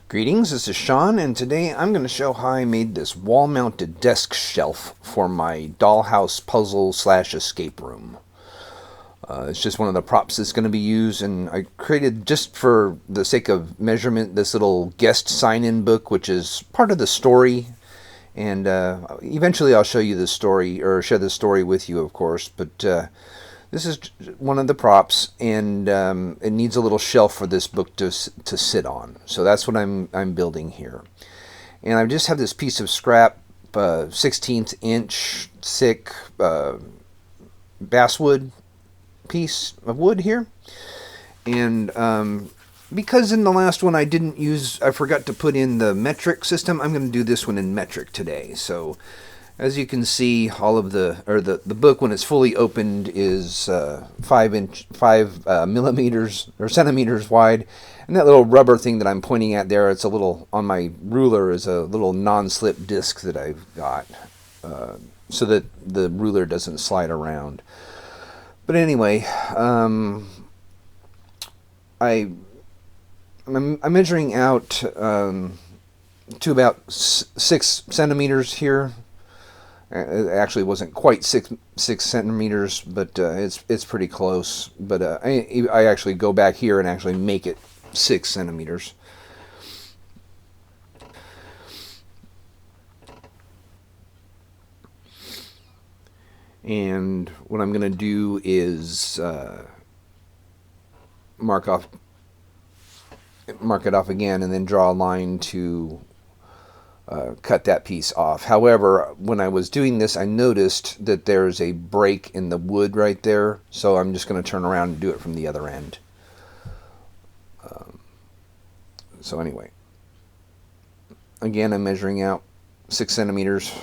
Greetings, this is Sean, and today I'm going to show how I made this wall-mounted desk shelf for my dollhouse puzzle slash escape room. It's just one of the props that's going to be used, and I created, just for the sake of measurement, this little guest sign-in book, which is part of the story. And eventually I'll show you the story, or share the story with you, of course, but this is one of the props, and it needs a little shelf for this book to sit on. So that's what I'm building here. And I just have this piece of scrap, 16th inch thick basswood piece of wood here. And because in the last one I forgot to put in the metric system, I'm going to do this one in metric today. So as you can see, the book, when it's fully opened, is 5 millimeters or centimeters wide, and that little rubber thing that I'm pointing at there, it's a little, on my ruler, is a little non-slip disc that I've got, so that the ruler doesn't slide around. But anyway, I'm measuring out to about 6 centimeters here. It actually wasn't quite six centimeters, but it's pretty close. But I actually go back here and actually make it 6 centimeters. And what I'm going to do is mark it off again, and then draw a line to cut that piece off. However, when I was doing this, I noticed that there's a break in the wood right there, so I'm just going to turn around and do it from the other end. So anyway, again, I'm measuring out 6 centimeters.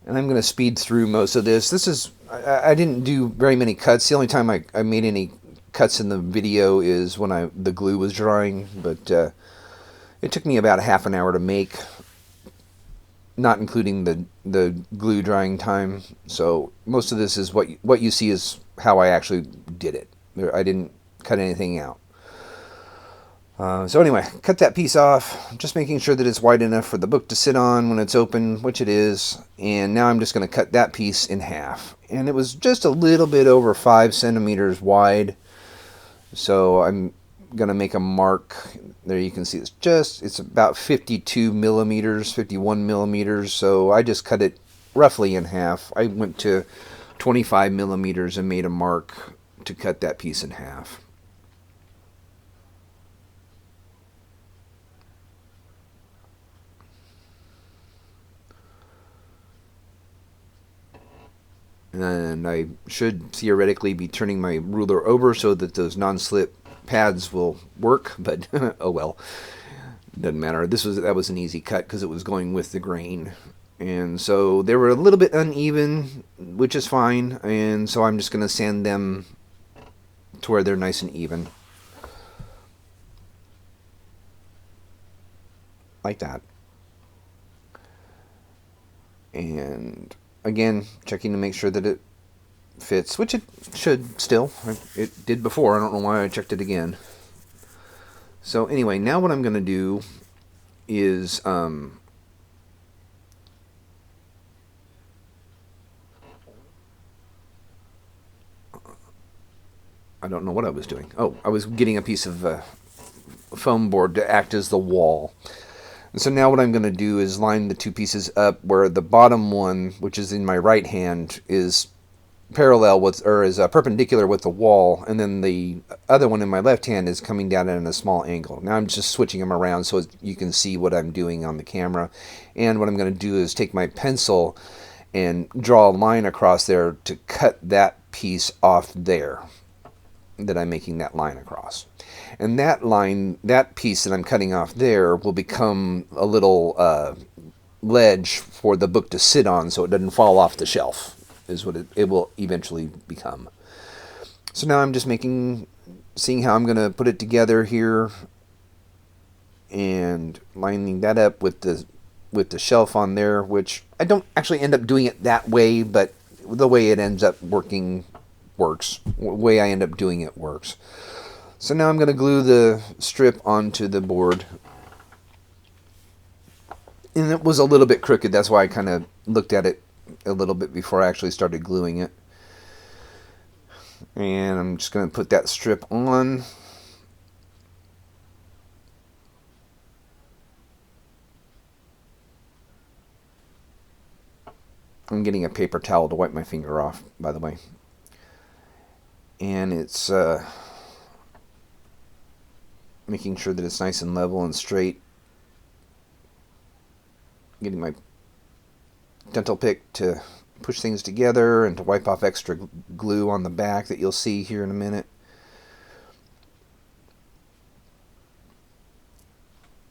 And I'm going to speed through most of this. I didn't do very many cuts. The only time I made any cuts in the video is when the glue was drying, but it took me about half an hour to make, not including the glue drying time. So most of this is what you see is how I actually did it. I didn't cut anything out. So anyway, cut that piece off, just making sure that it's wide enough for the book to sit on when it's open, which it is. And now I'm just going to cut that piece in half. And it was just a little bit over 5 centimeters wide. So I'm going to make a mark. There you can see it's about 52 millimeters, 51 millimeters. So I just cut it roughly in half. I went to 25 millimeters and made a mark to cut that piece in half. And I should theoretically be turning my ruler over so that those non-slip pads will work, but oh well, doesn't matter. That was an easy cut because it was going with the grain, and so they were a little bit uneven, which is fine. And so I'm just going to sand them to where they're nice and even, like that. And again, checking to make sure that it fits, which it should still. It did before. I don't know why I checked it again. So anyway, now what I'm going to do is I don't know what I was doing. Oh, I was getting a piece of foam board to act as the wall. And so now what I'm going to do is line the two pieces up where the bottom one, which is in my right hand, is parallel with, or is perpendicular with the wall, and then the other one in my left hand is coming down at a small angle. Now I'm just switching them around so you can see what I'm doing on the camera. And what I'm going to do is take my pencil and draw a line across there to cut that piece off there that I'm making that line across. And that line, that piece that I'm cutting off there, will become a little ledge for the book to sit on so it doesn't fall off the shelf, is what it will eventually become. So now I'm just seeing how I'm going to put it together here, and lining that up with the with the shelf on there, which I don't actually end up doing it that way, but the way it ends up working works. The way I end up doing it works. So now I'm going to glue the strip onto the board. And it was a little bit crooked. That's why I kind of looked at it a little bit before I actually started gluing it. And I'm just going to put that strip on. I'm getting a paper towel to wipe my finger off, by the way. And it's making sure that it's nice and level and straight. Getting my dental pick to push things together and to wipe off extra glue on the back that you'll see here in a minute.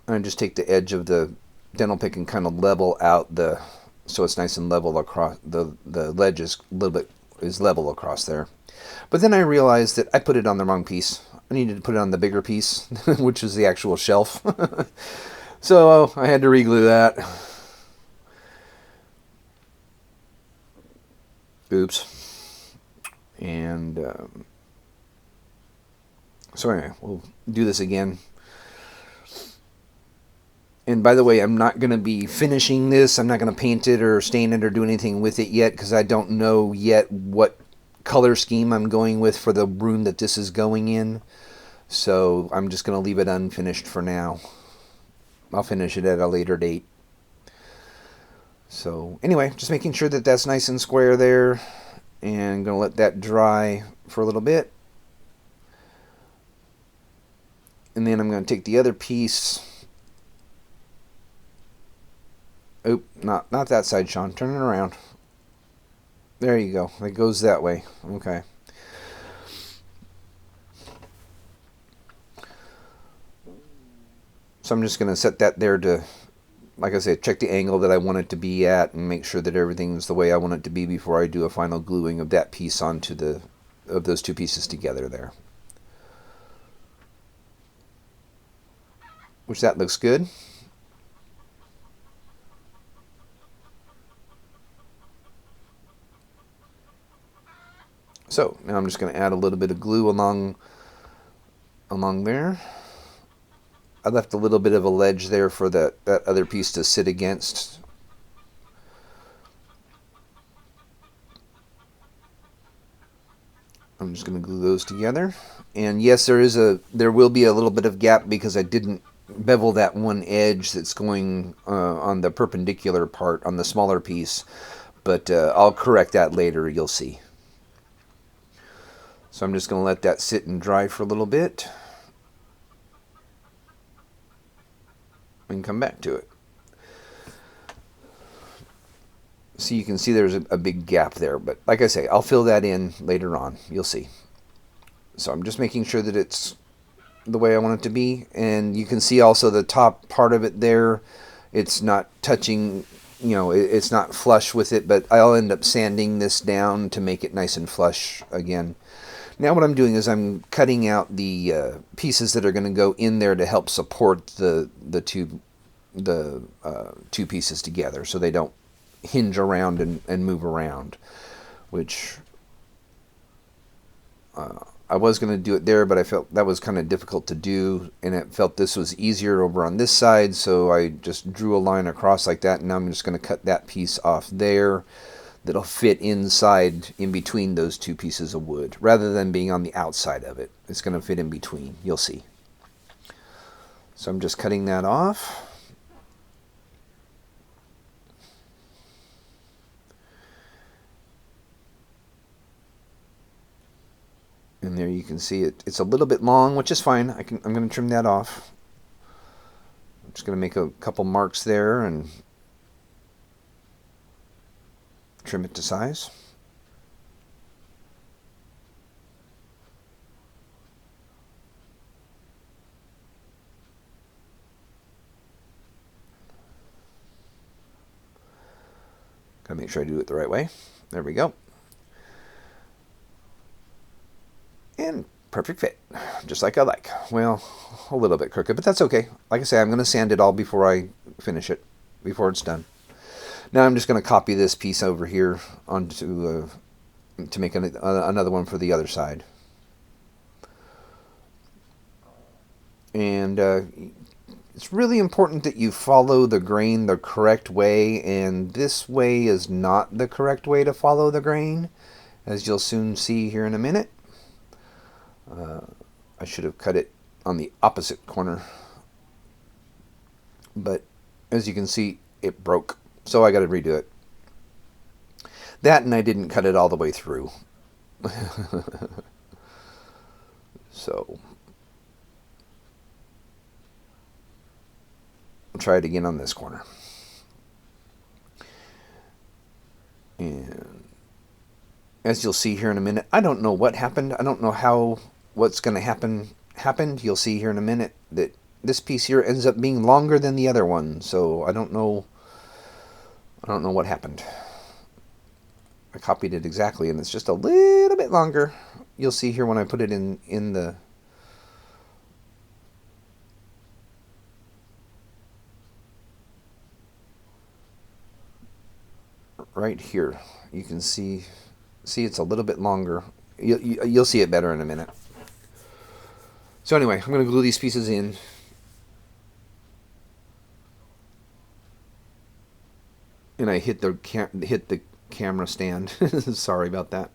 And just take the edge of the dental pick and kind of level out so it's nice and level across the ledge is a little bit level across there. But then I realized that I put it on the wrong piece. I needed to put it on the bigger piece, which is the actual shelf. So I had to re-glue that. Oops. And so anyway, we'll do this again. And by the way, I'm not going to be finishing this. I'm not going to paint it or stain it or do anything with it yet because I don't know yet what color scheme I'm going with for the room that this is going in. So I'm just going to leave it unfinished for now. I'll finish it at a later date. So anyway, just making sure that that's nice and square there. And I'm going to let that dry for a little bit. And then I'm going to take the other piece. Oop, not that side, Sean. Turn it around. There you go. It goes that way. Okay. So I'm just going to set that there to, like I said, check the angle that I want it to be at and make sure that everything's the way I want it to be before I do a final gluing of that piece onto of those two pieces together there. Which that looks good. So now I'm just going to add a little bit of glue along there. I left a little bit of a ledge there for that other piece to sit against. I'm just going to glue those together. And yes, there will be a little bit of gap because I didn't bevel that one edge that's going on the perpendicular part on the smaller piece. But I'll correct that later, you'll see. So I'm just going to let that sit and dry for a little bit. And come back to it. So you can see there's a big gap there. But like I say, I'll fill that in later on. You'll see. So I'm just making sure that it's the way I want it to be. And you can see also the top part of it there. It's not touching, it's not flush with it. But I'll end up sanding this down to make it nice and flush again. Now what I'm doing is I'm cutting out the pieces that are going to go in there to help support the two pieces together, so they don't hinge around and move around. Which I was going to do it there, but I felt that was kind of difficult to do, and it felt this was easier over on this side, so I just drew a line across like that, and now I'm just going to cut that piece off there. That'll fit inside in between those two pieces of wood rather than being on the outside of it. It's going to fit in between. You'll see. So I'm just cutting that off. And there you can see it. It's a little bit long, which is fine. I'm going to trim that off. I'm just going to make a couple marks there and trim it to size. Gotta make sure I do it the right way. There we go. And perfect fit, just like I like. Well, a little bit crooked, but that's okay. Like I say, I'm going to sand it all before I finish it. before it's done. Now I'm just going to copy this piece over here onto to make another one for the other side. And it's really important that you follow the grain the correct way, and this way is not the correct way to follow the grain, as you'll soon see here in a minute. I should have cut it on the opposite corner, but as you can see, it broke, so I got to redo it. That, and I didn't cut it all the way through. So I'll try it again on this corner. And as you'll see here in a minute, I don't know what happened. I don't know how what's going to happened. You'll see here in a minute that this piece here ends up being longer than the other one. So I don't know what happened. I copied it exactly, and it's just a little bit longer. You'll see here when I put it in the right here. You can see it's a little bit longer. You'll see it better in a minute. So anyway, I'm going to glue these pieces in. And I hit the camera stand. Sorry about that.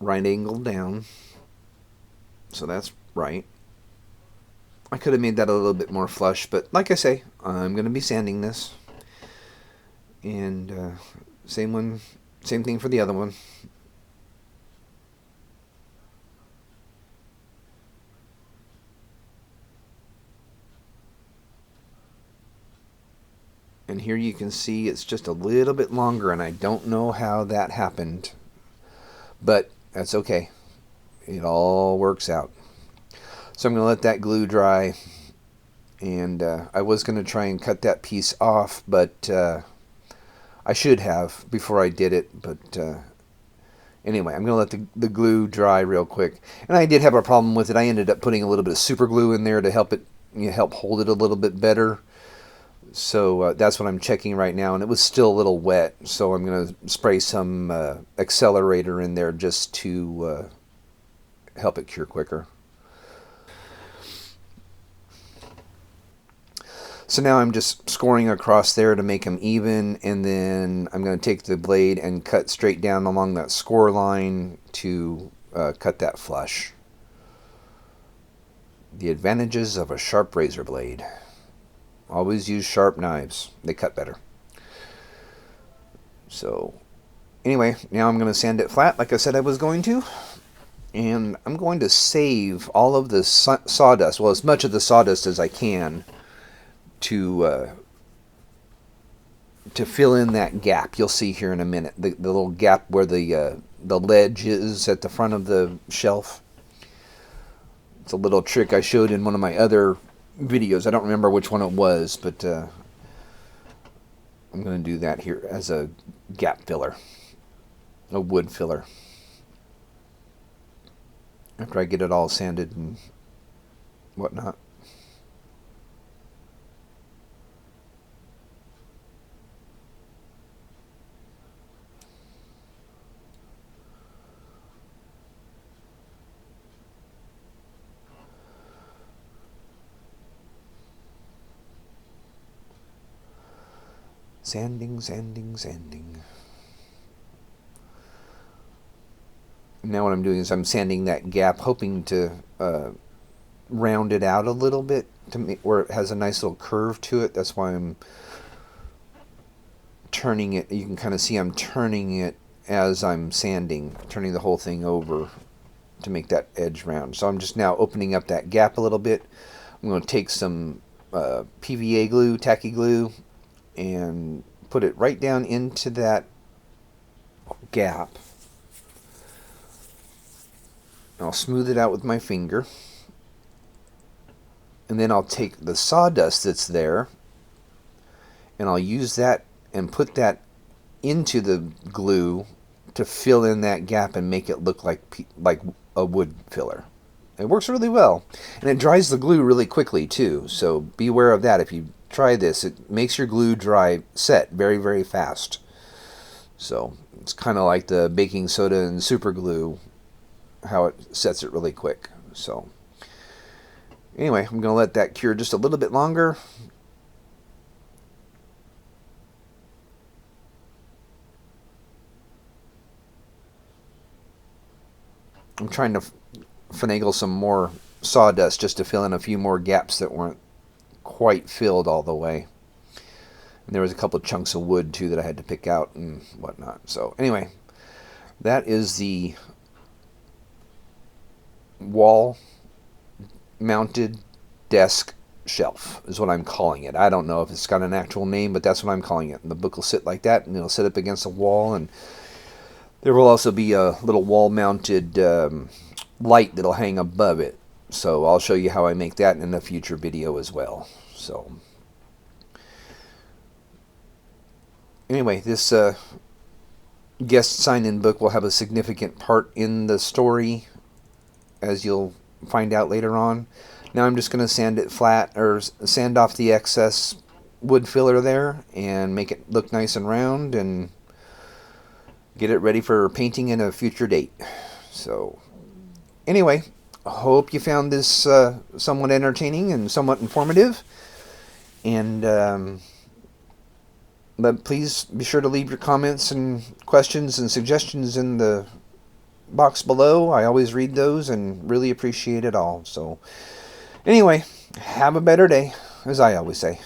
Right angle down. So that's right. I could have made that a little bit more flush, but like I say, I'm going to be sanding this. And same thing for the other one. And here you can see it's just a little bit longer, and I don't know how that happened, but that's okay. It all works out. So I'm going to let that glue dry, and I was going to try and cut that piece off, but I should have before I did it, but anyway, I'm going to let the glue dry real quick. And I did have a problem with it. I ended up putting a little bit of super glue in there to help it, help hold it a little bit better. So that's what I'm checking right now, and it was still a little wet, so I'm going to spray some accelerator in there just to help it cure quicker. So now I'm just scoring across there to make them even, and then I'm going to take the blade and cut straight down along that score line to cut that flush. The advantages of a sharp razor blade. Always use sharp knives. They cut better. So anyway, now I'm going to sand it flat like I said I was going to. And I'm going to save all of the sawdust, well, as much of the sawdust as I can, to fill in that gap. You'll see here in a minute, the little gap where the ledge is at the front of the shelf. It's a little trick I showed in one of my other videos. I don't remember which one it was, but I'm going to do that here as a gap filler, a wood filler, after I get it all sanded and whatnot. Sanding, sanding, sanding. Now what I'm doing is I'm sanding that gap, hoping to round it out a little bit to make where it has a nice little curve to it. That's why I'm turning it. You can kind of see I'm turning it as I'm sanding, turning the whole thing over to make that edge round. So I'm just now opening up that gap a little bit. I'm going to take some PVA glue, tacky glue, and put it right down into that gap. I'll smooth it out with my finger, and then I'll take the sawdust that's there and I'll use that and put that into the glue to fill in that gap and make it look like a wood filler. It works really well. And it dries the glue really quickly, too. So be aware of that. If you try this, it makes your glue set very, very fast. So it's kind of like the baking soda and super glue, how it sets it really quick. So anyway, I'm going to let that cure just a little bit longer. I'm trying to finagle some more sawdust just to fill in a few more gaps that weren't quite filled all the way. And there was a couple of chunks of wood too that I had to pick out and whatnot. So anyway, that is the wall mounted desk shelf is what I'm calling it. I don't know if it's got an actual name, but that's what I'm calling it. And the book will sit like that, and it'll sit up against the wall, and there will also be a little wall-mounted light that'll hang above it. So I'll show you how I make that in a future video as well. So anyway, this guest sign-in book will have a significant part in the story, as you'll find out later on. Now I'm just going to sand it flat, or sand off the excess wood filler there, and make it look nice and round, and get it ready for painting in a future date. So anyway, I hope you found this somewhat entertaining and somewhat informative. And but please be sure to leave your comments and questions and suggestions in the box below. I always read those and really appreciate it all. So anyway, have a better day, as I always say.